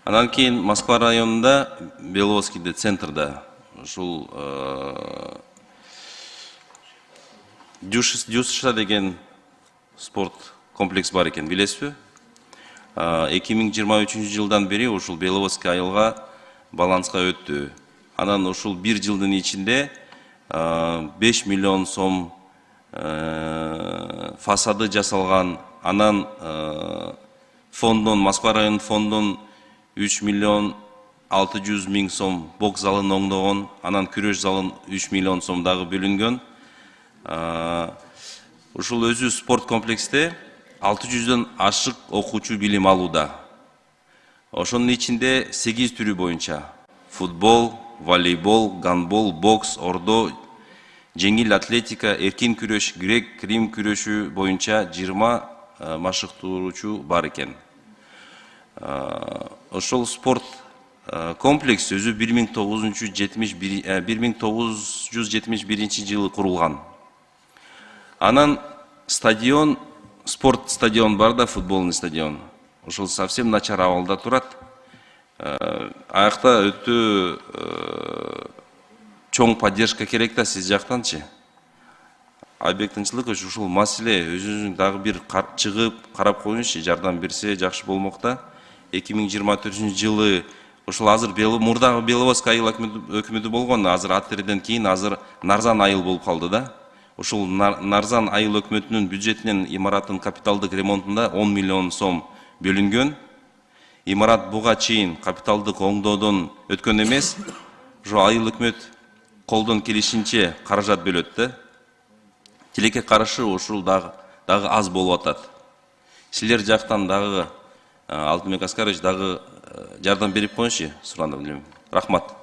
Анан кейін Москва районунда, Беловодскийде, центрда, ушул Дюшша деген спорт комплекс бар екен, билесизби? 2023 жылдан бери ушул Беловодский айылга баланска өттү. Анан ушул бир жылдын ичинде 5 миллион сом фасады жасалган. Анан фондон, Москва район фондон 3 миллион 600 миң сом бокс залын оңдогон. Анан күрөш залын 3 миллион сом дагы бөлүнгөн. Ушул өзү спорт комплексте 600дөн ашык окуучу билим алууда. Ошонун ичинде 8 түрү боюнча: футбол, волейбол, гандбол, бокс, ордо, жеңил атлетика, эркин күрөш, грек, рим күрөшү боюнча 20 машыктыруучу бар экен. Ошол спорт комплекс өзү 1971 жылы курулган. Анан стадион, спорт стадион бар да, футболный стадион. Ошол совсем начар абалда турат. Аякта өтө чоң поддержка керек да, сиз жактанчы. Айбек Тынчылыкович, ушул маселе өзүнүн дагы бир чыгып карап коюңузчу, жардам берсе жакшы болмок да. 2024 жылы ушул азыр мурдагы Беловодский айыл өкмөтү болгон, азыр АТРден кийин азыр Нарзан айыл болуп калды да. Ушул Нарзан айыл өкмөтүнүн бюджетинен имараттын капиталдык ремонтунда 10 миллион сом бөлүнгөн. Имарат буга чейин капиталдык оңдоодон өткөн эмес. Ошо айыл өкмөт колдон келишинче каражат бөлөт да. Тилекке каршы ушул дагы аз болуп атат. Силер жактан дагы Алтынбек Аскарович дагы жардам берип коюңузчу, сурандым. Рахмат.